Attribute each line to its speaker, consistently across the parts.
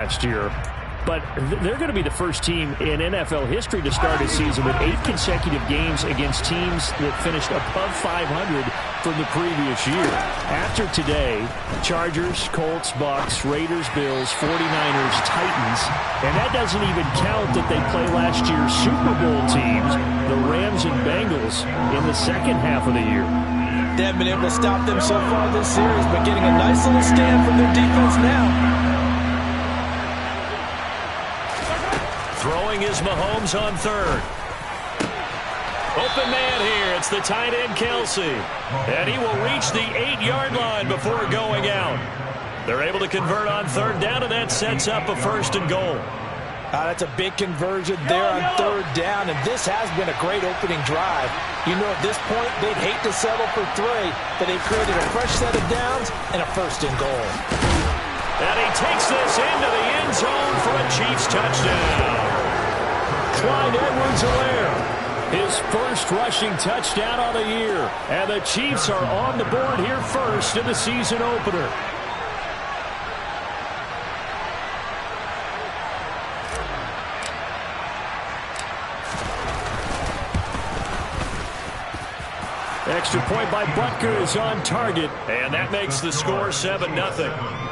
Speaker 1: last year. But they're going to be the first team in NFL history to start a season with 8 consecutive games against teams that finished above 500 from the previous year. After today, Chargers, Colts, Bucks, Raiders, Bills, 49ers, Titans, and that doesn't even count that they play last year's Super Bowl teams, the Rams and Bengals, in the second half of the year.
Speaker 2: They haven't been able to stop them so far this series, but getting a nice little stand from their defense now.
Speaker 3: Throwing is Mahomes on third. Open man here. It's the tight end, Kelsey. And he will reach the 8-yard line before going out. They're able to convert on third down, and that sets up a 1st and goal.
Speaker 2: That's a big conversion there on third down, and this has been a great opening drive. You know, at this point, they'd hate to settle for 3, but they've created a fresh set of downs and a 1st and goal.
Speaker 3: And he takes this into the end zone for a Chiefs touchdown. Clyde Edwards-Helaire, his first rushing touchdown of the year. And the Chiefs are on the board here first in the season opener. Extra point by Butker is on target, and that makes the score 7-0.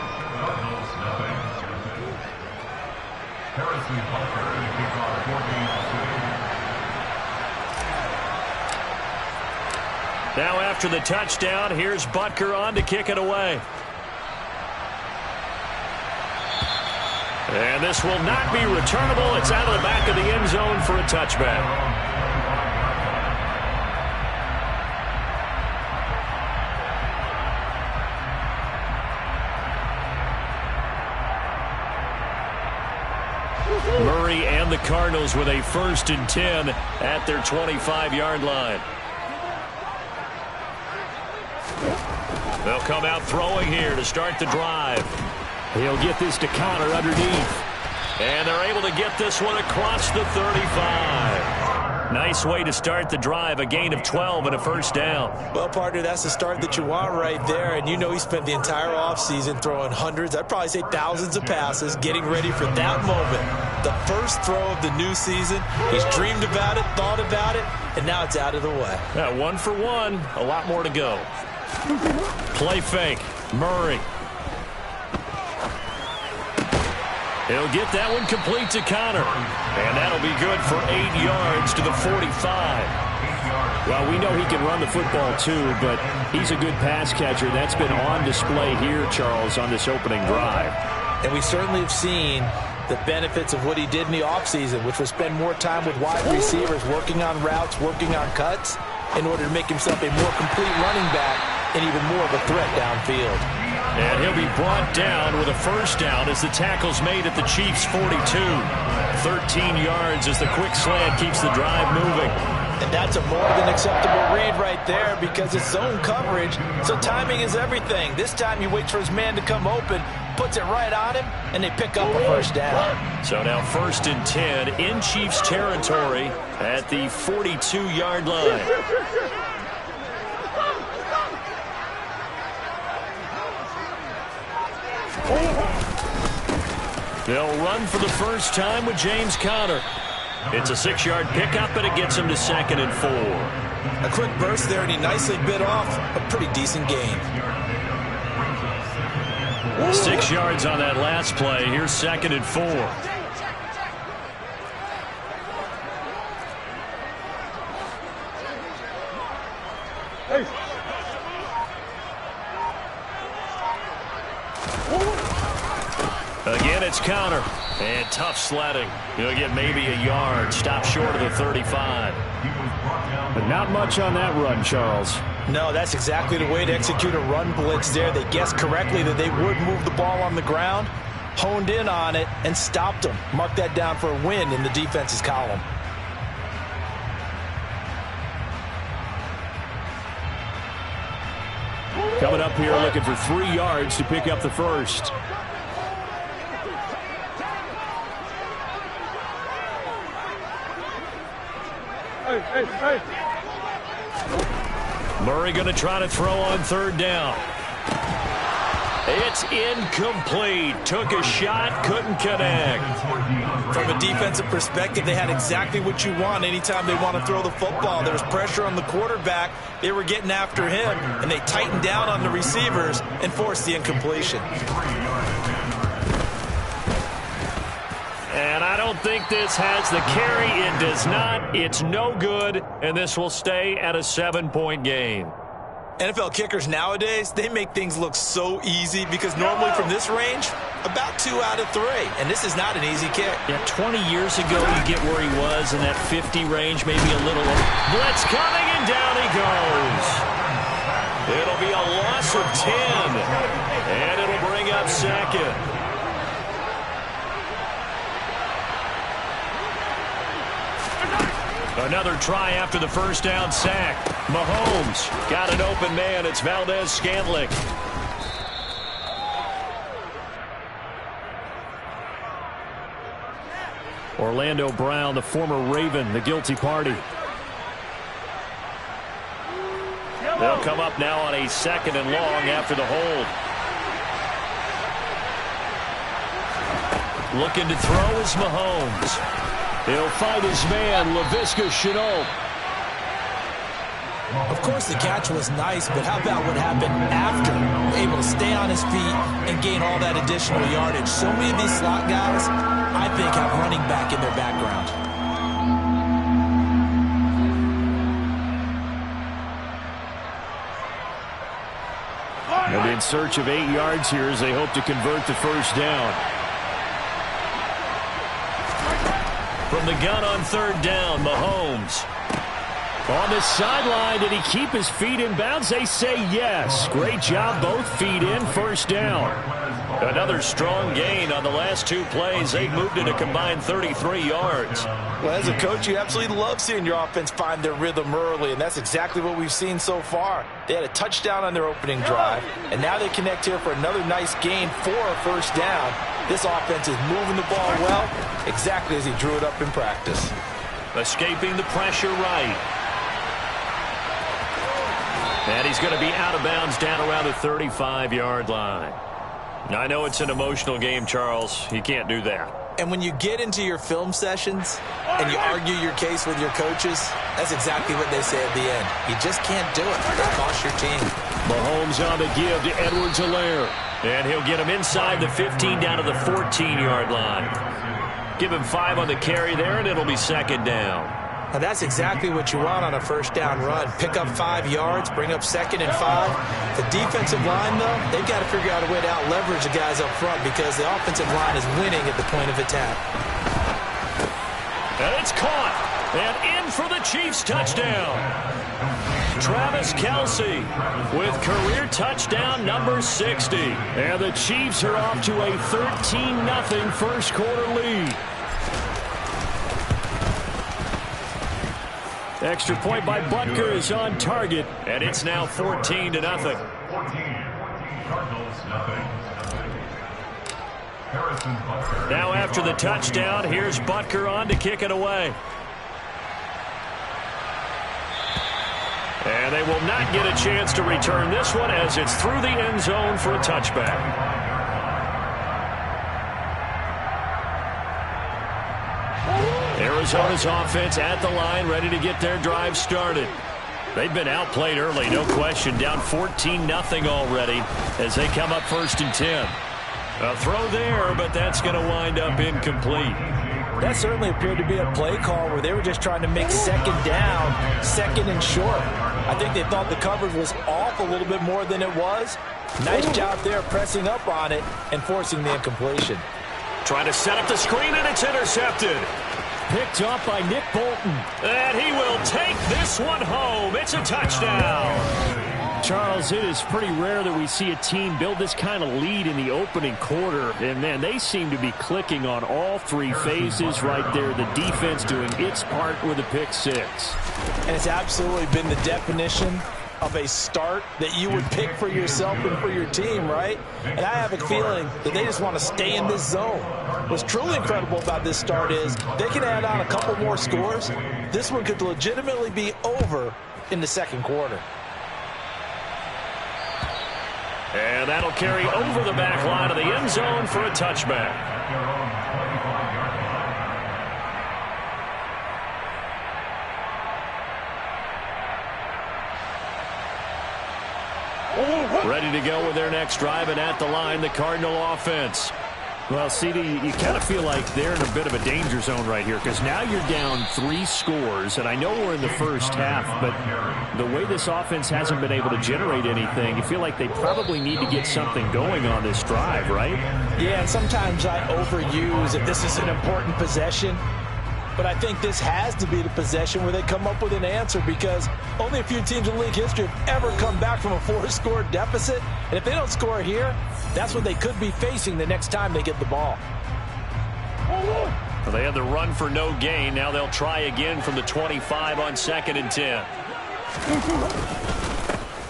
Speaker 3: Now after the touchdown, here's Butker on to kick it away. And this will not be returnable. It's out of the back of the end zone for a touchback. Murray and the Cardinals with a 1st and 10 at their 25-yard line. They'll come out throwing here to start the drive. He'll get this to Connor underneath. And they're able to get this one across the 35. Nice way to start the drive, a gain of 12 and a 1st down.
Speaker 2: Well, partner, that's the start that you want right there. And you know he spent the entire offseason throwing hundreds, I'd probably say thousands of passes, getting ready for that moment. The first throw of the new season. He's dreamed about it, thought about it, and now it's out of the way.
Speaker 3: Yeah, 1 for 1, a lot more to go. Play fake, Murray. He'll get that one complete to Connor. And that'll be good for 8 yards to the 45.
Speaker 1: Well, we know he can run the football too, but he's a good pass catcher. That's been on display here, Charles, on this opening drive.
Speaker 2: And we certainly have seen the benefits of what he did in the offseason, which was spend more time with wide receivers, working on routes, working on cuts, in order to make himself a more complete running back and even more of a threat downfield.
Speaker 3: And he'll be brought down with a 1st down as the tackle's made at the Chiefs' 42. 13 yards as the quick slant keeps the drive moving.
Speaker 2: And that's a more than acceptable read right there because it's zone coverage, so timing is everything. This time he waits for his man to come open, puts it right on him, and they pick up a 1st down.
Speaker 3: So now 1st and 10 in Chiefs territory at the 42-yard line. They'll run for the first time with James Conner. It's a 6-yard pickup, and it gets him to 2nd and 4.
Speaker 2: A quick burst there, and he nicely bit off a pretty decent gain.
Speaker 3: 6 yards on that last play. Here's 2nd and 4. Again, it's Conner. And tough sledding. He'll get maybe a yard. Stop short of the 35.
Speaker 1: But not much on that run, Charles.
Speaker 2: No, that's exactly the way to execute a run blitz there. They guessed correctly that they would move the ball on the ground, honed in on it, and stopped them. Mark that down for a win in the defense's column.
Speaker 1: Coming up here looking for 3 yards to pick up the 1st.
Speaker 3: Murray going to try to throw on 3rd down. It's incomplete. Took a shot, couldn't connect.
Speaker 2: From a defensive perspective, they had exactly what you want anytime they want to throw the football. There was pressure on the quarterback. They were getting after him, and they tightened down on the receivers and forced the incompletion.
Speaker 3: And I don't think this has the carry. It does not. It's no good, and this will stay at a 7-point game.
Speaker 2: NFL kickers nowadays, they make things look so easy because normally from this range, about 2 out of 3. And this is not an easy kick.
Speaker 1: Yeah, 20 years ago, you get where he was in that 50 range, maybe a little.
Speaker 3: Blitz coming, and down he goes. It'll be a loss of 10, and it'll bring up second. Another try after the first down sack. Mahomes got an open man. It's Valdez-Scantling.
Speaker 1: Orlando Brown, the former Raven, the guilty party.
Speaker 3: They'll come up now on a 2nd and long after the hold. Looking to throw is Mahomes. He'll find his man, Laviska Shenault.
Speaker 2: Of course, the catch was nice, but how about what happened after? Able to stay on his feet and gain all that additional yardage. So many of these slot guys, I think, have running back in their background.
Speaker 1: They'll be in search of 8 yards here as they hope to convert the first down.
Speaker 3: From the gun on 3rd down, Mahomes.
Speaker 1: On the sideline, did he keep his feet in bounds? They say yes. Great job, both feet in, first down.
Speaker 3: Another strong gain on the last 2 plays. They've moved it a combined 33 yards.
Speaker 2: Well, as a coach, you absolutely love seeing your offense find their rhythm early, and that's exactly what we've seen so far. They had a touchdown on their opening drive, and now they connect here for another nice gain for a first down. This offense is moving the ball well, exactly as he drew it up in practice.
Speaker 3: Escaping the pressure right. And he's going to be out of bounds down around the 35-yard line. I know it's an emotional game, Charles. You can't do that.
Speaker 2: And when you get into your film sessions and you argue your case with your coaches, that's exactly what they say at the end. You just can't do it. That costs your team.
Speaker 3: Mahomes on the give to Edwards-Helaire. And he'll get him inside the 15 down to the 14-yard line. Give him 5 on the carry there, and it'll be 2nd down.
Speaker 2: Now that's exactly what you want on a first down run. Pick up 5 yards, bring up 2nd and 5. The defensive line, though, they've got to figure out a way to out-leverage the guys up front because the offensive line is winning at the point of attack.
Speaker 3: And it's caught. And in for the Chiefs touchdown. Travis Kelce with career touchdown number 60.
Speaker 1: And the Chiefs are off to a 13-0 first quarter lead. Extra point by Butker is on target.
Speaker 3: And it's now 14-0. Now after the touchdown, here's Butker on to kick it away. And they will not get a chance to return this one as it's through the end zone for a touchback. Arizona's offense at the line, ready to get their drive started. They've been outplayed early, no question. Down 14-0 already as they come up 1st and 10. A throw there, but that's going to wind up incomplete.
Speaker 2: That certainly appeared to be a play call where they were just trying to make 2nd down, 2nd and short. I think they thought the coverage was off a little bit more than it was. Nice job there pressing up on it and forcing the incompletion.
Speaker 3: Trying to set up the screen, and it's intercepted.
Speaker 1: Picked up by Nick Bolton.
Speaker 3: And he will take this one home. It's a touchdown.
Speaker 1: Charles, it is pretty rare that we see a team build this kind of lead in the opening quarter. And, man, they seem to be clicking on all 3 phases right there. The defense doing its part with a pick 6.
Speaker 2: And it's absolutely been the definition of a start that you would pick for yourself and for your team, right? And I have a feeling that they just want to stay in this zone. What's truly incredible about this start is they can add on a couple more scores. This one could legitimately be over in the 2nd quarter.
Speaker 3: And that'll carry over the back line of the end zone for a touchback. Ready to go with their next drive, and at the line, the Cardinal offense.
Speaker 1: Well, CD, you kind of feel like they're in a bit of a danger zone right here because now you're down 3 scores, and I know we're in the first half, but the way this offense hasn't been able to generate anything, you feel like they probably need to get something going on this drive, right?
Speaker 2: Yeah, and sometimes I overuse if this is an important possession. But I think this has to be the possession where they come up with an answer because only a few teams in league history have ever come back from a 4-score deficit. And if they don't score here, that's what they could be facing the next time they get the ball.
Speaker 3: Well, they had the run for no gain. Now they'll try again from the 25 on 2nd and 10.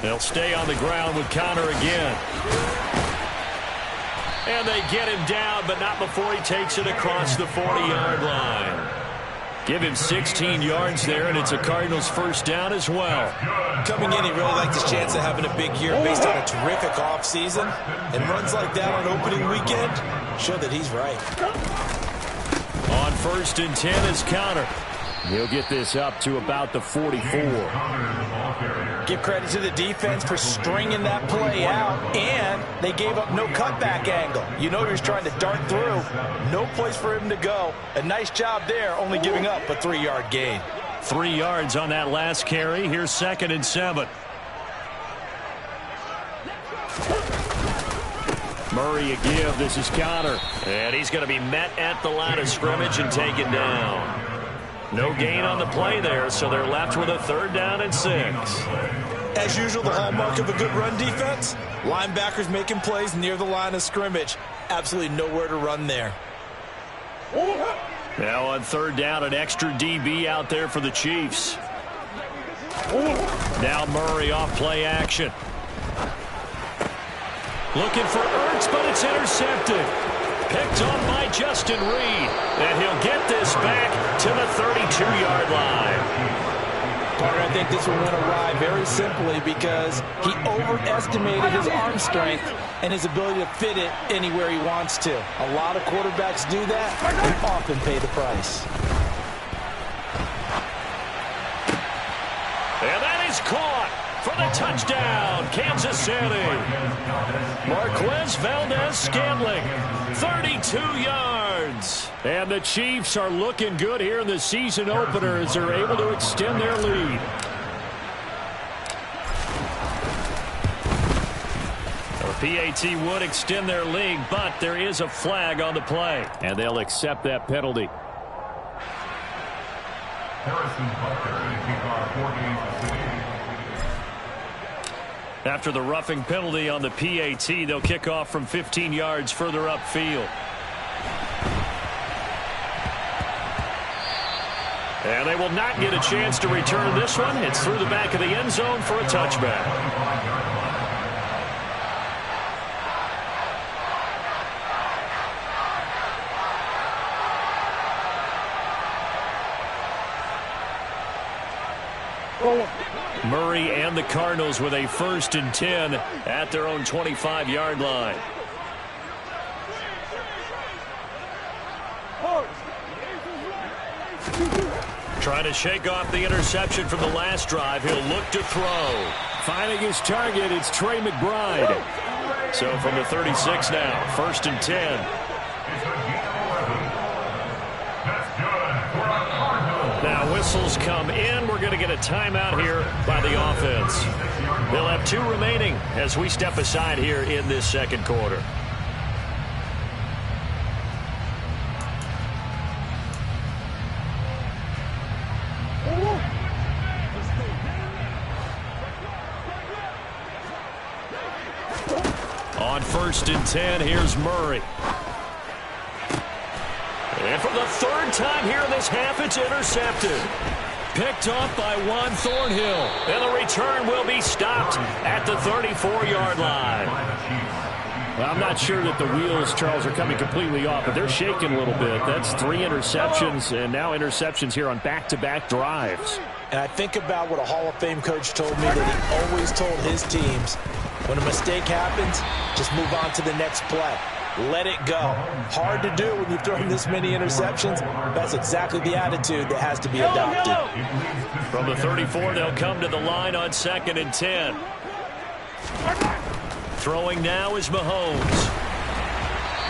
Speaker 3: They'll stay on the ground with Connor again. And they get him down, but not before he takes it across the 40-yard line. Give him 16 yards there, and it's a Cardinals first down as well.
Speaker 2: Coming in, he really liked his chance of having a big year based on a terrific offseason. And runs like that on opening weekend show that he's right.
Speaker 3: On 1st and 10 is Connor.
Speaker 1: He'll get this up to about the 44.
Speaker 2: Give credit to the defense for stringing that play out, and they gave up no cutback angle. You know he was trying to dart through. No place for him to go. A nice job there, only giving up a 3-yard gain.
Speaker 3: 3 yards on that last carry. Here's 2nd and 7.
Speaker 1: Murray a give. This is Connor.
Speaker 3: And he's going to be met at the line of scrimmage and taken down. No gain on the play there, so they're left with a 3rd down and 6.
Speaker 2: As usual, the hallmark of a good run defense, linebackers making plays near the line of scrimmage. Absolutely nowhere to run there.
Speaker 3: Now on 3rd down, an extra DB out there for the Chiefs. Now Murray off play action. Looking for Ertz, but it's intercepted. Picked up by Justin Reed. And he'll get this back to the 32-yard line.
Speaker 2: Partner, I think this one went awry very simply because he overestimated his arm strength and his ability to fit it anywhere he wants to. A lot of quarterbacks do that and often pay the price.
Speaker 3: And that is caught for the touchdown, Kansas City. Marquez Valdez-Scantling, 32 yards.
Speaker 1: And the Chiefs are looking good here in the season opener as they're able to extend their lead.
Speaker 3: The PAT would extend their lead, but there is a flag on the play.
Speaker 1: And they'll accept that penalty.
Speaker 3: After the roughing penalty on the PAT, they'll kick off from 15 yards further upfield. And they will not get a chance to return this one. It's through the back of the end zone for a touchback. Murray and the Cardinals with a 1st and 10 at their own 25-yard line. Trying to shake off the interception from the last drive. He'll look to throw.
Speaker 1: Finding his target, it's Trey McBride.
Speaker 3: So from the 36 now, 1st and 10. Now whistles come in. We're going to get a timeout here by the offense. They'll have 2 remaining as we step aside here in this second quarter. On 1st and 10, here's Murray. And for the 3rd time here in this half, it's intercepted. Picked off by Juan Thornhill. And the return will be stopped at the 34-yard line.
Speaker 1: Well, I'm not sure that the wheels, Charles, are coming completely off, but they're shaking a little bit. That's 3 interceptions, and now interceptions here on back-to-back drives.
Speaker 2: And I think about what a Hall of Fame coach told me that he always told his teams, When a mistake happens, just move on to the next play. Let it go. Hard to do when you've thrown this many interceptions. That's exactly the attitude that has to be adopted.
Speaker 3: From the 34, they'll come to the line on 2nd and 10. Throwing now is Mahomes.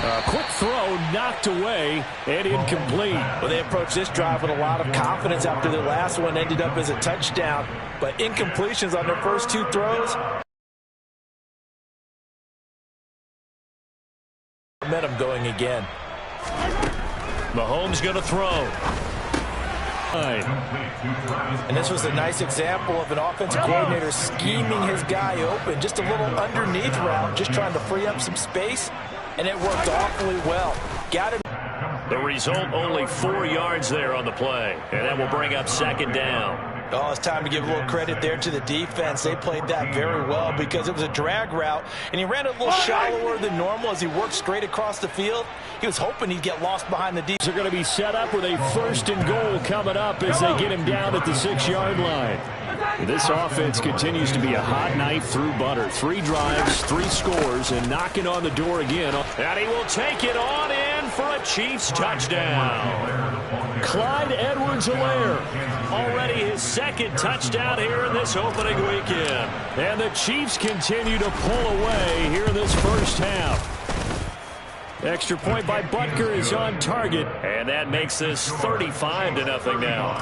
Speaker 1: A quick throw knocked away and incomplete.
Speaker 2: Well, they approached this drive with a lot of confidence after their last one ended up as a touchdown. But incompletions on their first 2 throws. Momentum going again.
Speaker 3: Mahomes going to throw.
Speaker 2: And this was a nice example of an offensive coordinator scheming his guy open. Just a little underneath route, just trying to free up some space. And it worked awfully well. Got him.
Speaker 3: The result, only 4 yards there on the play. And that will bring up 2nd down.
Speaker 2: Oh, it's time to give a little credit there to the defense. They played that very well because it was a drag route, and he ran a little shallower than normal as he worked straight across the field. He was hoping he'd get lost behind the defense.
Speaker 1: They're going to be set up with a 1st and goal coming up as they get him down at the 6-yard line. This offense continues to be a hot knife through butter. 3 drives, 3 scores, and knocking on the door again.
Speaker 3: And he will take it on in for a Chiefs touchdown.
Speaker 1: Clyde Edwards-Helaire.
Speaker 3: Already his 2nd touchdown here in this opening weekend.
Speaker 1: And the Chiefs continue to pull away here in this first half. Extra point by Butker is on target.
Speaker 3: And that makes this 35-0 now.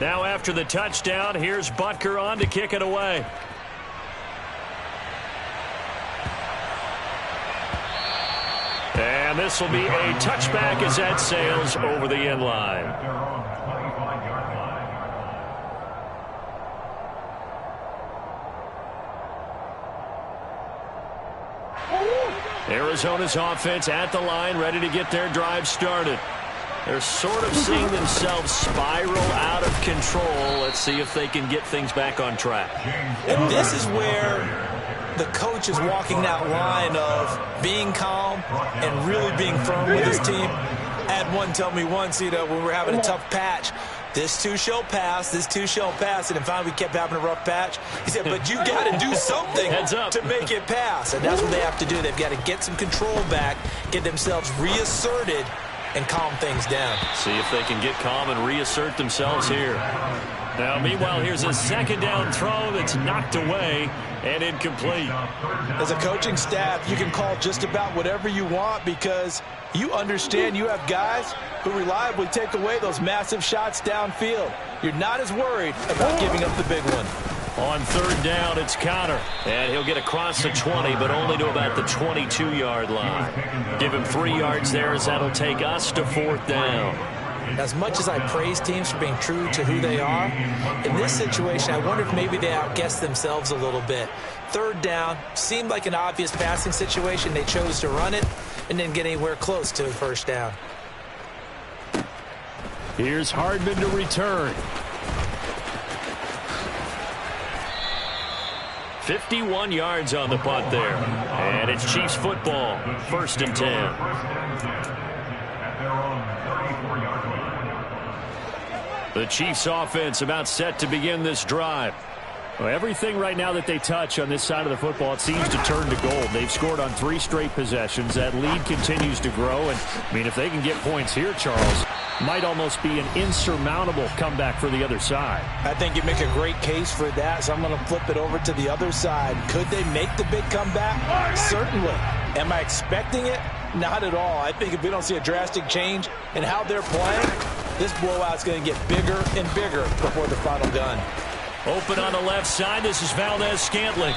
Speaker 3: Now after the touchdown, here's Butker on to kick it away. And this will be a touchback as that sails over the end line. Arizona's offense at the line, ready to get their drive started. They're sort of seeing themselves spiral out of control. Let's see if they can get things back on track.
Speaker 2: And this is where the coach is walking that line of being calm and really being firm with his team. I had one tell me once, when we're having a tough patch, this too shall pass, this too shall pass, and finally we kept having a rough patch. He said, but you got to do something to make it pass, and that's what they have to do. They've got to get some control back, get themselves reasserted, and calm things down.
Speaker 3: See if they can get calm and reassert themselves here. Now, meanwhile, here's a 2nd down throw that's knocked away and incomplete.
Speaker 2: As a coaching staff, you can call just about whatever you want because you understand you have guys who reliably take away those massive shots downfield. You're not as worried about giving up the big one.
Speaker 3: On 3rd down, it's Connor. And he'll get across the 20, but only to about the 22-yard line. Give him 3 yards there as that'll take us to 4th down.
Speaker 2: As much as I praise teams for being true to who they are, in this situation, I wonder if maybe they outguessed themselves a little bit. 3rd down seemed like an obvious passing situation. They chose to run it and didn't get anywhere close to a 1st down.
Speaker 1: Here's Hardman to return.
Speaker 3: 51 yards on the punt there. And it's Chiefs football, 1st and 10. The Chiefs offense about set to begin this drive.
Speaker 1: Well, everything right now that they touch on this side of the football, it seems to turn to gold. They've scored on 3 straight possessions. That lead continues to grow. And, if they can get points here, Charles, might almost be an insurmountable comeback for the other side.
Speaker 2: I think you make a great case for that, so I'm going to flip it over to the other side. Could they make the big comeback? Certainly. Am I expecting it? Not at all. I think if we don't see a drastic change in how they're playing, this blowout's going to get bigger and bigger before the final gun.
Speaker 3: Open on the left side, this is Valdez-Scantling.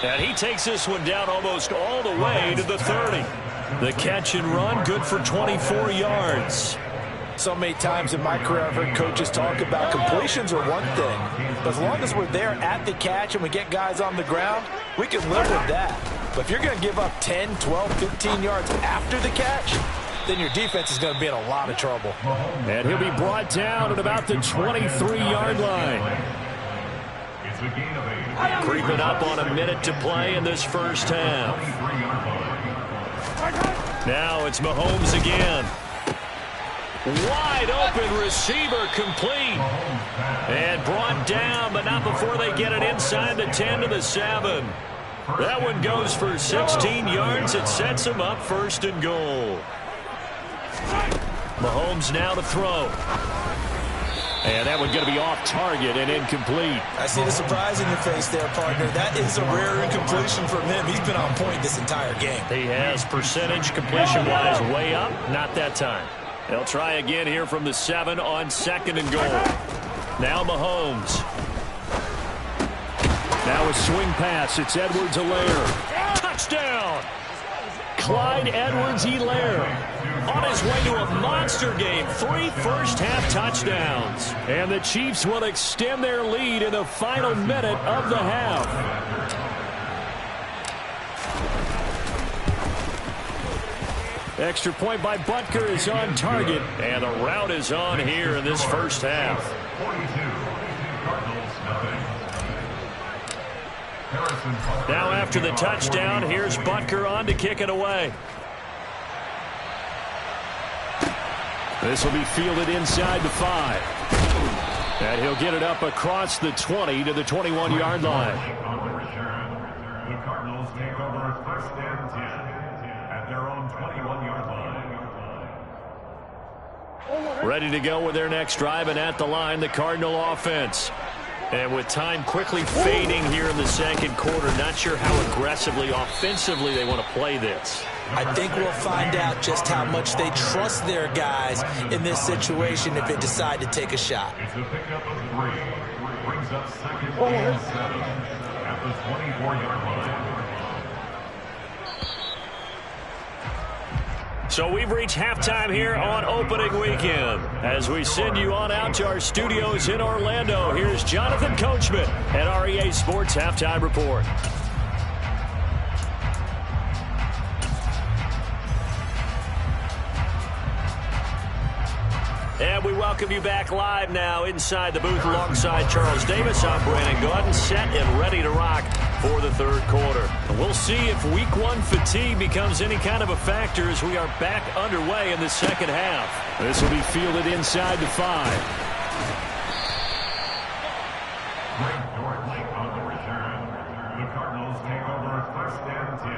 Speaker 3: And he takes this one down almost all the way to the 30. The catch and run, good for 24 yards.
Speaker 2: So many times in my career, I've heard coaches talk about completions are one thing. But as long as we're there at the catch and we get guys on the ground, we can live with that. But if you're going to give up 10, 12, 15 yards after the catch, then your defense is going to be in a lot of trouble.
Speaker 1: And he'll be brought down at about the 23-yard line.
Speaker 3: Creeping up on a minute to play in this first half. Now it's Mahomes again. Wide open receiver complete. And brought down, but not before they get it inside the 10 to the 7. That one goes for 16 yards. It sets them up 1st and goal. Mahomes now to throw. And that one going to be off target and incomplete.
Speaker 2: I see the surprise in your face there, partner. That is a rare incompletion from him. He's been on point this entire game.
Speaker 3: He has percentage completion-wise way up. Not that time. They'll try again here from the 7 on 2nd and goal. Now Mahomes.
Speaker 1: Now a swing pass. It's Edwards-Helaire.
Speaker 3: Touchdown! Clyde Edwards-Helaire on his way to a monster game. 3 first-half touchdowns.
Speaker 1: And the Chiefs will extend their lead in the final minute of the half. Extra point by Butker is on target.
Speaker 3: And the route is on here in this first half. Now after the touchdown, here's Butker on to kick it away.
Speaker 1: This will be fielded inside the 5. And he'll get it up across the 20 to the 21-yard line.
Speaker 4: The Cardinals take over 1st and 10 at their own 21-yard line.
Speaker 3: Ready to go with their next drive, and at the line, the Cardinal offense. And with time quickly fading here in the 2nd quarter, not sure how aggressively, offensively they want to play this.
Speaker 2: I think we'll find out just how much they trust their guys in this situation if they decide to take a shot.
Speaker 4: It's a pickup of 3. Brings up 2nd and 7 at the 24-yard line.
Speaker 3: So we've reached halftime here on opening weekend. As we send you on out to our studios in Orlando, here's Jonathan Coachman at REA Sports Halftime Report. And we welcome you back live now inside the booth alongside Charles Davis. I'm Brandon Gaudin, set and ready to rock for the 3rd quarter. And we'll see if Week 1 fatigue becomes any kind of a factor as we are back underway in the 2nd half.
Speaker 1: This will be fielded inside the 5.
Speaker 4: On the return, the Cardinals take over 1st and 10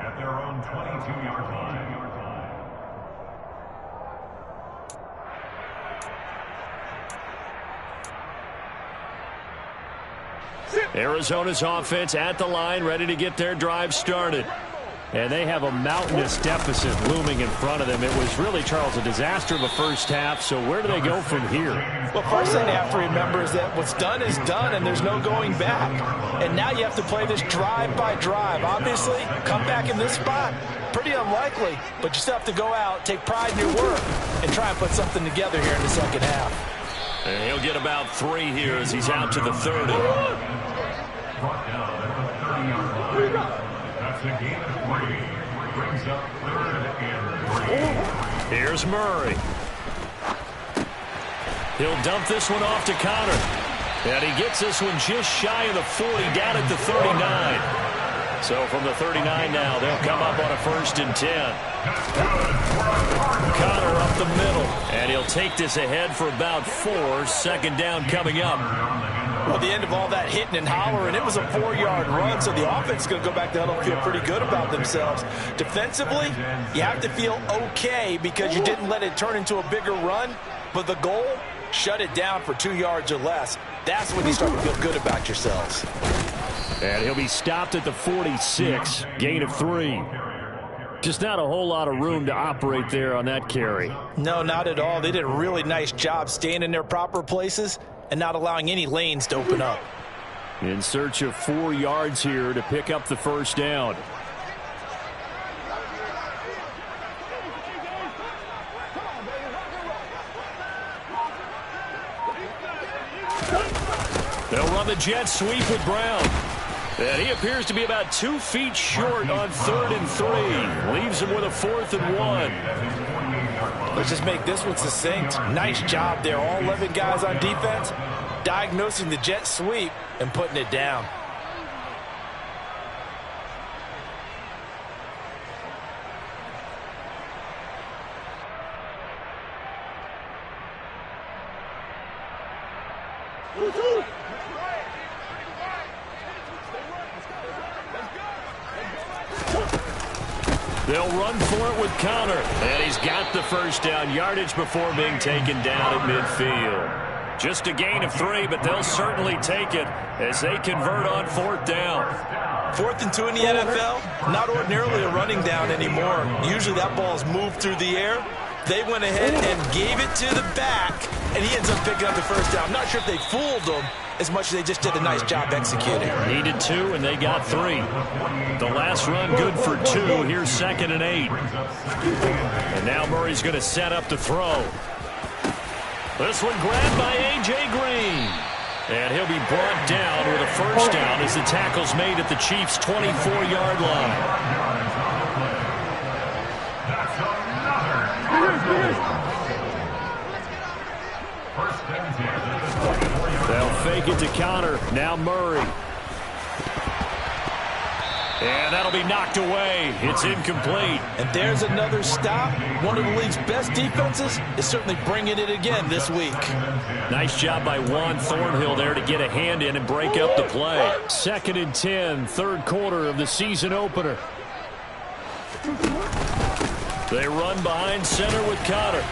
Speaker 4: at their own 22-yard line.
Speaker 3: Arizona's offense at the line, ready to get their drive started.
Speaker 1: And they have a mountainous deficit looming in front of them. It was really, Charles, a disaster of a first half. So where do they go from here?
Speaker 2: Well, first thing they have to remember is that what's done is done, and there's no going back. And now you have to play this drive by drive. Obviously, come back in this spot, pretty unlikely. But you still have to go out, take pride in your work, and try and put something together here in the 2nd half.
Speaker 3: And he'll get about 3 here as he's out to the 30.
Speaker 4: Brought down at the 30-yard line. That's a gain of 3. Brings up 3rd and 3.
Speaker 3: Here's Murray. He'll dump this one off to Connor. And he gets this one just shy of the 40, down at the 39. So from the 39 now, they'll come up on a 1st and 10. Connor up the middle. And he'll take this ahead for about 4. 2nd down coming up.
Speaker 2: Well, the end of all that hitting and hollering, it was a 4-yard run, so the offense is going to go back down and feel pretty good about themselves. Defensively, you have to feel okay because you didn't let it turn into a bigger run, but the goal, shut it down for 2 yards or less. That's when you start to feel good about yourselves.
Speaker 1: And he'll be stopped at the 46, gain of 3. Just not a whole lot of room to operate there on that carry.
Speaker 2: No, not at all. They did a really nice job staying in their proper places and not allowing any lanes to open up.
Speaker 1: In search of 4 yards here to pick up the 1st down.
Speaker 3: They'll run the jet sweep with Brown. And he appears to be about 2 feet short on 3rd and 3. Leaves him with a 4th and 1.
Speaker 2: Let's just make this one succinct. Nice job there. All 11 guys on defense diagnosing the jet sweep and putting it down.
Speaker 3: They'll run for it with Connor. And he's got the first down yardage before being taken down at midfield. Just a gain of 3, but they'll certainly take it as they convert on 4th down.
Speaker 2: 4th and 2 in the NFL, not ordinarily a running down anymore. Usually that ball's moved through the air. They went ahead and gave it to the back, and he ends up picking up the first down. I'm not sure if they fooled him as much as they just did a nice job executing.
Speaker 3: Needed 2, and they got 3. The last run good for 2. Here's 2nd and 8. And now Murray's going to set up to throw. This one grabbed by A.J. Green. And he'll be brought down with a first down as the tackle's made at the Chiefs' 24-yard line. They'll fake it to Connor. Now Murray. And that'll be knocked away. It's incomplete.
Speaker 2: And there's another stop. One of the league's best defenses is certainly bringing it again this week.
Speaker 3: Nice job by Juan Thornhill there to get a hand in and break up the play.
Speaker 1: 2nd and 10, 3rd quarter of the season opener.
Speaker 3: They run behind center with Connor.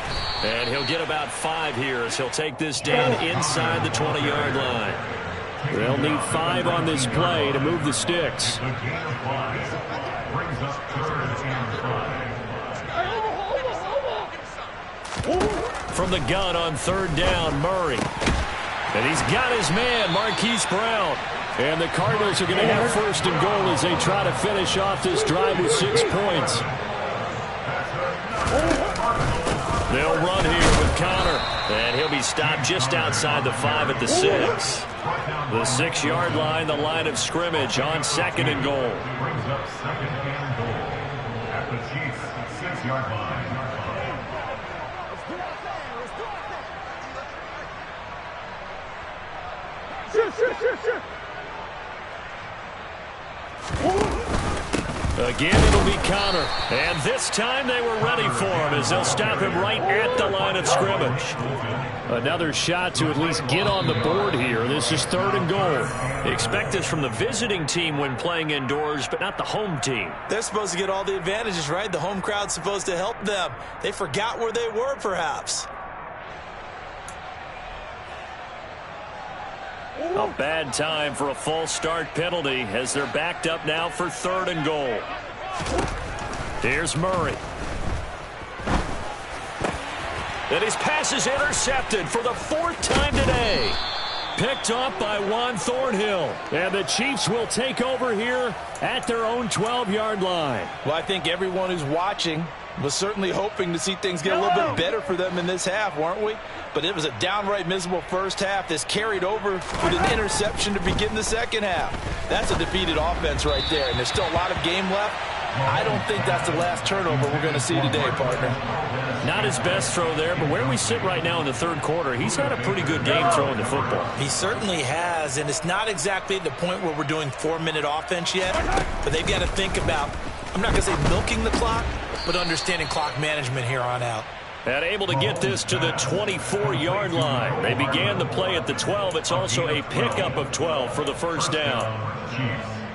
Speaker 3: And he'll get about 5 here as he'll take this down inside the 20-yard line.
Speaker 1: They'll need 5 on this play to move the sticks.
Speaker 3: From the gun on 3rd down, Murray. And he's got his man, Marquise Brown.
Speaker 1: And the Cardinals are going to have 1st and goal as they try to finish off this drive with 6 points.
Speaker 3: They'll run here with Connor. And he'll be stopped just outside the 5 at the 6. The 6-yard line, the line of scrimmage on 2nd and goal.
Speaker 4: Brings up 2nd and goal at the Chiefs' 6-yard line.
Speaker 3: Again, it'll be Connor. And this time they were ready for him as they'll stop him right at the line of scrimmage.
Speaker 1: Another shot to at least get on the board here. This is 3rd and goal.
Speaker 3: Expect this from the visiting team when playing indoors, but not the home team.
Speaker 2: They're supposed to get all the advantages, right? The home crowd's supposed to help them. They forgot where they were, perhaps.
Speaker 3: A bad time for a false start penalty as they're backed up now for 3rd and goal. Here's Murray. And his pass is intercepted for the 4th time today. Picked off by Juan Thornhill.
Speaker 1: And the Chiefs will take over here at their own 12-yard line.
Speaker 2: Well, I think everyone who's watching was certainly hoping to see things get a little bit better for them in this half, weren't we? But it was a downright miserable first half. This carried over with an interception to begin the second half. That's a defeated offense right there, and there's still a lot of game left. I don't think that's the last turnover we're going to see today, partner.
Speaker 3: Not his best throw there, but where we sit right now in the 3rd quarter, he's had a pretty good game throwing the football.
Speaker 2: He certainly has, and it's not exactly at the point where we're doing 4-minute offense yet, but they've got to think about, I'm not going to say milking the clock, but understanding clock management here on out.
Speaker 3: And able to get this to the 24-yard line. They began the play at the 12. It's also a pickup of 12 for the first down.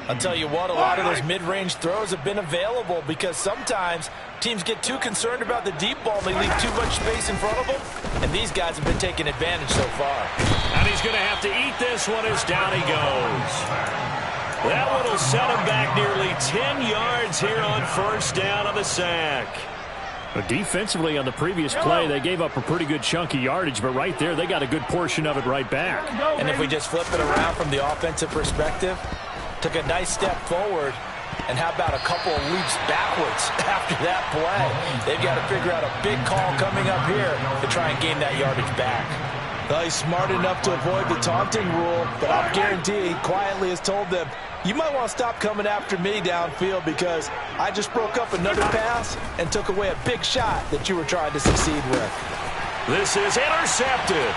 Speaker 2: I'll tell you what, a lot of those mid-range throws have been available because sometimes teams get too concerned about the deep ball and they leave too much space in front of them, and these guys have been taking advantage so far.
Speaker 3: And he's going to have to eat this one as down he goes. That one will set him back nearly 10 yards here on first down on the sack.
Speaker 1: But defensively on the previous play, they gave up a pretty good chunk of yardage, but right there, they got a good portion of it right back.
Speaker 2: And if we just flip it around from the offensive perspective, took a nice step forward, and how about a couple of leaps backwards after that play? They've got to figure out a big call coming up here to try and gain that yardage back. Well, he's smart enough to avoid the taunting rule, but I'll guarantee he quietly has told them, you might want to stop coming after me downfield because I just broke up another pass and took away a big shot that you were trying to succeed with.
Speaker 3: This is intercepted.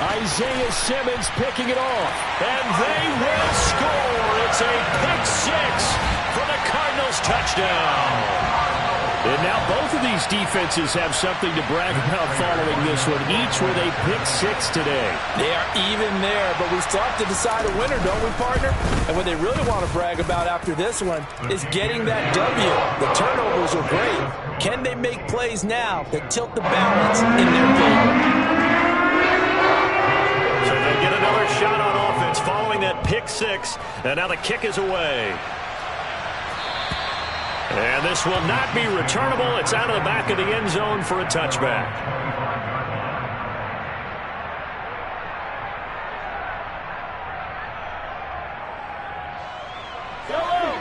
Speaker 1: Isaiah Simmons picking it off.
Speaker 3: And they will score. It's a pick 6 for the Cardinals touchdown.
Speaker 1: And now both of these defenses have something to brag about following this one, each with a pick six today.
Speaker 2: They are even there, but we still have to decide a winner, don't we, partner? And what they really want to brag about after this one is getting that W. The turnovers are great. Can they make plays now that tilt the balance in their favor?
Speaker 3: So they get another shot on offense following that pick six, and now the kick is away. And this will not be returnable. It's out of the back of the end zone for a touchback.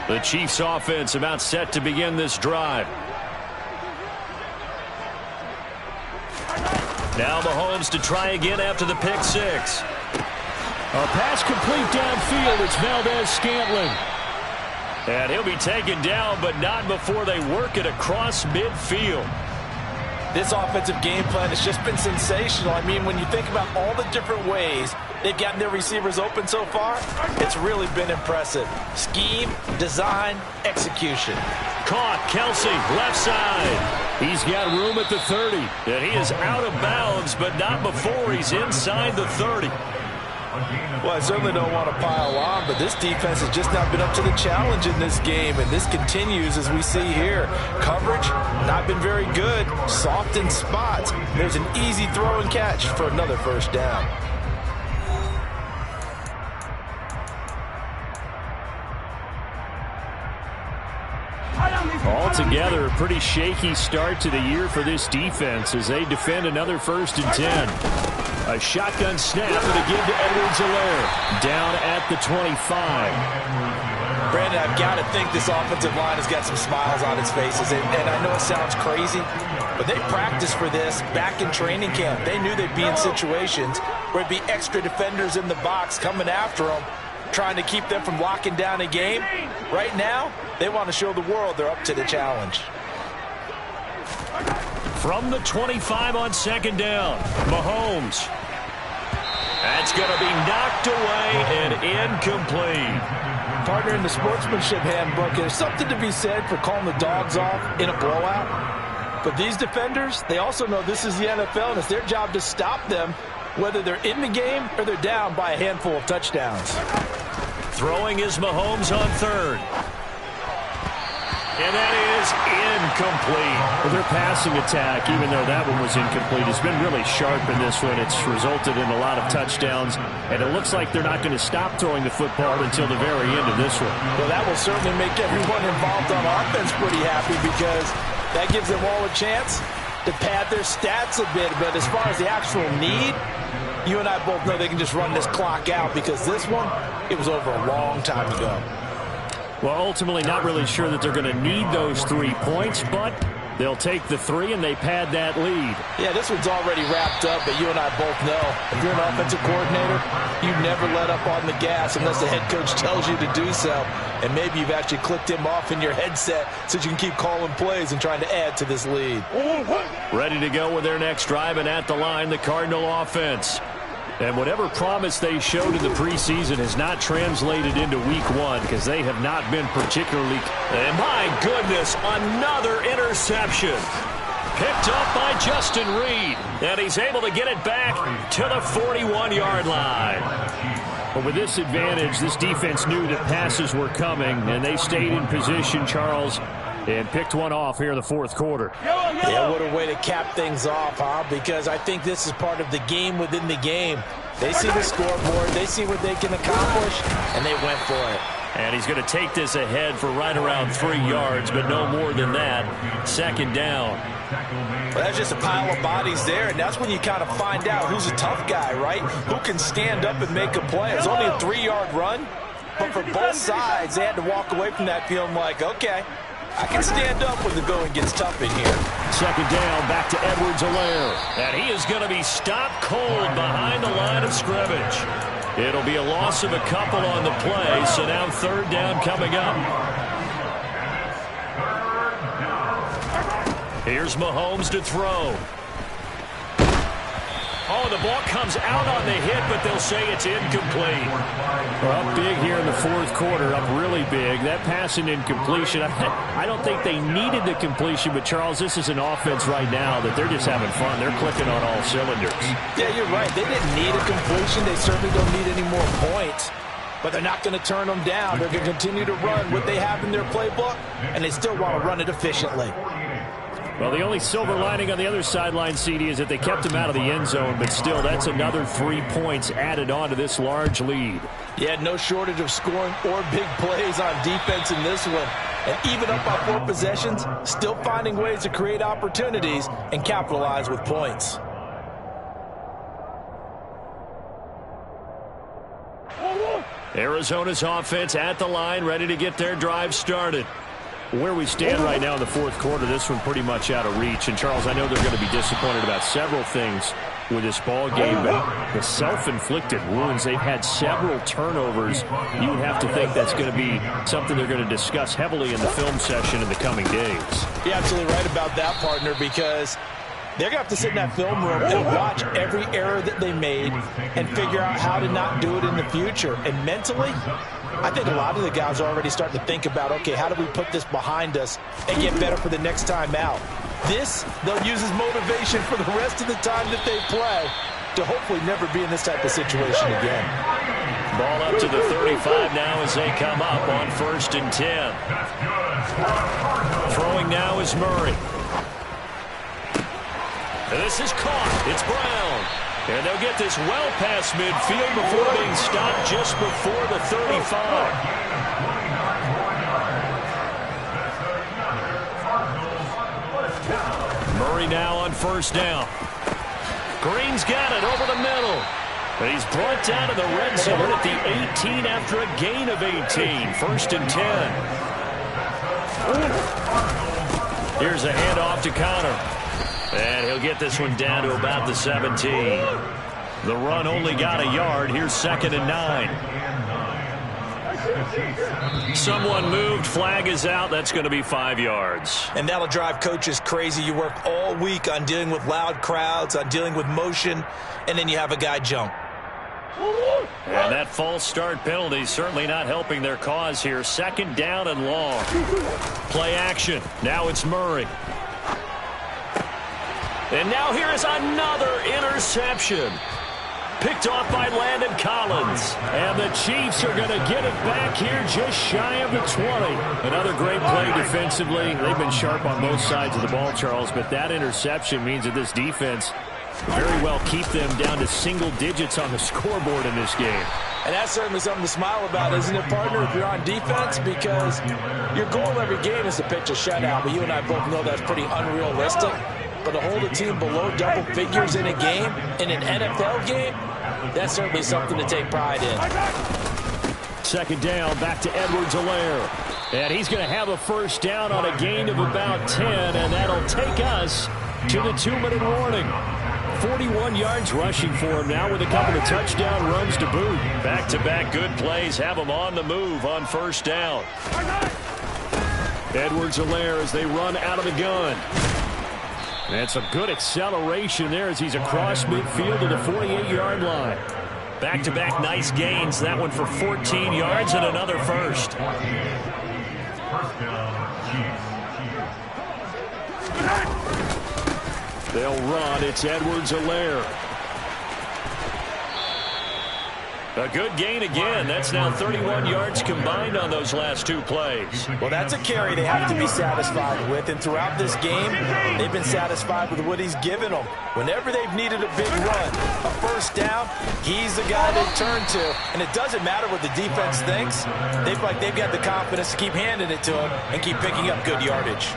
Speaker 3: The Chiefs offense about set to begin this drive. Now Mahomes to try again after the pick six.
Speaker 1: A pass complete downfield. It's Valdez-Scantling.
Speaker 3: And he'll be taken down, but not before they work it across midfield.
Speaker 2: This offensive game plan has just been sensational. I mean, when you think about all the different ways they've gotten their receivers open so far, it's really been impressive. Scheme, design, execution.
Speaker 3: Caught, Kelsey, left side.
Speaker 1: He's got room at the 30.
Speaker 3: And he is out of bounds, but not before he's inside the 30.
Speaker 2: Well, I certainly don't want to pile on, but this defense has just not been up to the challenge in this game, and this continues as we see here. Coverage, not been very good. Soft in spots. There's an easy throw and catch for another first down.
Speaker 1: Altogether, a pretty shaky start to the year for this defense as they defend another 1st and 10. A shotgun snap and a give to Edwards-Helaire. Down at the 25.
Speaker 2: Brandon, I've got to think this offensive line has got some smiles on its faces. And I know it sounds crazy, but they practiced for this back in training camp. They knew they'd be in situations where it'd be extra defenders in the box coming after them, trying to keep them from locking down a game. Right now, they want to show the world they're up to the challenge.
Speaker 3: From the 25 on 2nd down, Mahomes. That's going to be knocked away and incomplete.
Speaker 2: Partner, in the sportsmanship handbook, there's something to be said for calling the dogs off in a blowout. But these defenders, they also know this is the NFL, and it's their job to stop them, whether they're in the game or they're down by a handful of touchdowns.
Speaker 3: Throwing is Mahomes on 3rd. And that is incomplete.
Speaker 1: Well, their passing attack, even though that one was incomplete, has been really sharp in this one. It's resulted in a lot of touchdowns, and it looks like they're not going to stop throwing the football until the very end of this one.
Speaker 2: Well, that will certainly make everyone involved on offense pretty happy because that gives them all a chance to pad their stats a bit. But as far as the actual need, you and I both know they can just run this clock out because this one, it was over a long time ago.
Speaker 1: Well, ultimately not really sure that they're going to need those 3 points, but they'll take the 3 and they pad that lead.
Speaker 2: Yeah, this one's already wrapped up, but you and I both know if you're an offensive coordinator, you never let up on the gas unless the head coach tells you to do so. And maybe you've actually clicked him off in your headset so you can keep calling plays and trying to add to this lead.
Speaker 3: Ready to go with their next drive, and at the line, the Cardinal offense. And whatever promise they showed in the preseason has not translated into week 1 because they have not been particularly... And my goodness, another interception. Picked up by Justin Reed. And he's able to get it back to the 41-yard line.
Speaker 1: But with this advantage, this defense knew that passes were coming, and they stayed in position, Charles, and picked one off here in the 4th quarter.
Speaker 2: Yeah, what a way to cap things off, huh? Because I think this is part of the game within the game. They see the scoreboard, they see what they can accomplish, and they went for it.
Speaker 3: And he's going to take this ahead for right around 3 yards, but no more than that. 2nd down.
Speaker 2: Well, that's just a pile of bodies there, and that's when you kind of find out who's a tough guy, right? Who can stand up and make a play. It's only a 3-yard run, but for both sides, they had to walk away from that feeling like, okay, I can stand up when the going gets tough in here.
Speaker 1: 2nd down, back to Edwards-Helaire.
Speaker 3: And he is going to be stopped cold behind the line of scrimmage. It'll be a loss of a couple on the play, so now 3rd down coming up. Here's Mahomes to throw. Oh, the ball comes out on the hit, but they'll say it's incomplete.
Speaker 1: Well, up big here in the fourth quarter, up really big. That pass and incompletion, I don't think they needed the completion, but, Charles, this is an offense right now that they're just having fun. They're clicking on all cylinders.
Speaker 2: Yeah, you're right. They didn't need a completion. They certainly don't need any more points. But they're not going to turn them down. They're going to continue to run what they have in their playbook, and they still want to run it efficiently.
Speaker 1: Well, the only silver lining on the other sideline, CD, is that they kept him out of the end zone, but still, that's another 3 points added on to this large lead.
Speaker 2: Yeah, no shortage of scoring or big plays on defense in this one. And even up by 4 possessions, still finding ways to create opportunities and capitalize with points.
Speaker 3: Arizona's offense at the line, ready to get their drive started.
Speaker 1: Where we stand right now in the fourth quarter, this one pretty much out of reach. And, Charles, I know they're going to be disappointed about several things with this ball game, but the self-inflicted wounds, they've had several turnovers. You would have to think that's going to be something they're going to discuss heavily in the film session in the coming days.
Speaker 2: You're absolutely right about that, partner, because they're going to have to sit in that film room and watch every error that they made and figure out how to not do it in the future. And mentally, I think a lot of the guys are already starting to think about, okay, how do we put this behind us and get better for the next time out? This, they'll use as motivation for the rest of the time that they play to hopefully never be in this type of situation again.
Speaker 3: Ball up to the 35 now as they come up on 1st and 10. Throwing now is Murray. This is caught. It's Brown. And they'll get this well past midfield before being stopped just before the 35. Murray now on 1st down. Green's got it over the middle. And he's brought down to the red zone at the 18 after a gain of 18. 1st and 10. Here's a handoff to Connor. And he'll get this one down to about the 17. The run only got a yard. Here's 2nd and 9. Someone moved. Flag is out. That's going to be 5 yards.
Speaker 2: And that'll drive coaches crazy. You work all week on dealing with loud crowds, on dealing with motion, and then you have a guy jump.
Speaker 3: And that false start penalty certainly not helping their cause here. 2nd down and long. Play action. Now it's Murray. And now here is another interception. Picked off by Landon Collins.
Speaker 1: And the Chiefs are going to get it back here just shy of the 20. Another great play defensively. They've been sharp on both sides of the ball, Charles, but that interception means that this defense very well keep them down to single digits on the scoreboard in this game.
Speaker 2: And that's certainly something to smile about, isn't it, partner, if you're on defense? Because your goal every game is to pitch a shutout, but you and I both know that's pretty unrealistic. But to hold a team below double figures in a game, in an NFL game, that's certainly something to take pride in.
Speaker 1: 2nd down, back to Edwards-Helaire. And he's going to have a 1st down on a gain of about 10, and that'll take us to the 2-minute warning. 41 yards rushing for him now with a couple of touchdown runs to boot.
Speaker 3: Back-to-back good plays have him on the move on 1st down.
Speaker 1: Edwards-Helaire as they run out of the gun. And some good acceleration there as he's across midfield to the 48-yard line.
Speaker 3: Back-to-back nice gains. That one for 14 yards and another 1st.
Speaker 1: They'll run. It's Edwards-Helaire.
Speaker 3: A good gain again. That's now 31 yards combined on those last 2 plays.
Speaker 2: Well, that's a carry they have to be satisfied with. And throughout this game, they've been satisfied with what he's given them. Whenever they've needed a big run, a 1st down, he's the guy they turn to. And it doesn't matter what the defense thinks. They've got the confidence to keep handing it to him and keep picking up good yardage.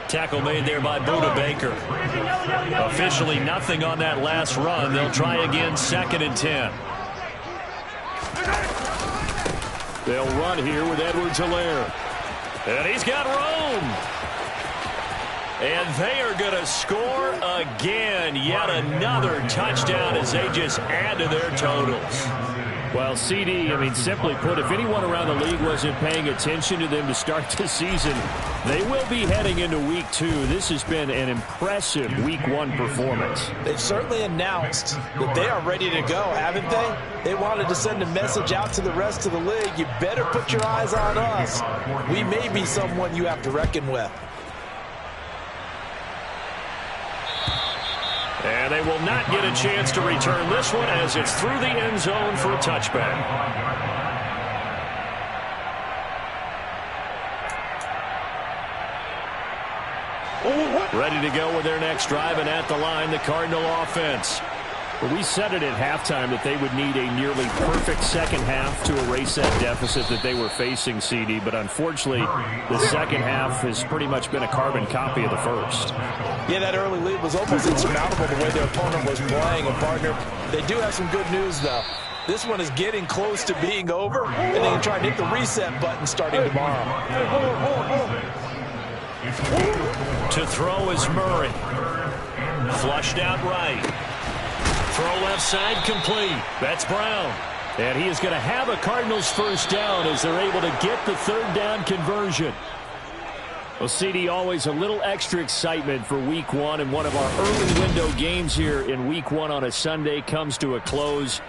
Speaker 3: Tackle made there by Budda Baker. Officially nothing on that last run. They'll try again 2nd and 10.
Speaker 1: They'll run here with Edwards-Helaire.
Speaker 3: And he's got room. And they are going to score again. Yet another touchdown as they just add to their totals.
Speaker 1: Well, CD, simply put, if anyone around the league wasn't paying attention to them to start the season, they will be heading into Week 2. This has been an impressive Week 1 performance.
Speaker 2: They've certainly announced that they are ready to go, haven't they? They wanted to send a message out to the rest of the league. You better put your eyes on us. We may be someone you have to reckon with.
Speaker 3: And they will not get a chance to return this one as it's through the end zone for a touchback. Ready to go with their next drive, and at the line, the Cardinal offense.
Speaker 1: Well, we said it at halftime that they would need a nearly perfect second half to erase that deficit that they were facing, CD. But unfortunately, the second half has pretty much been a carbon copy of the first.
Speaker 2: Yeah, that early lead was almost insurmountable the way their opponent was playing. And, partner, they do have some good news, though. This one is getting close to being over, and they can try and hit the reset button starting tomorrow.
Speaker 3: To throw is Murray. Flushed out right. Throw left side complete. That's Brown.
Speaker 1: And he is going to have a Cardinals first down as they're able to get the third down conversion. Well, CD, always a little extra excitement for Week 1, and one of our early window games here in Week 1 on a Sunday comes to a close.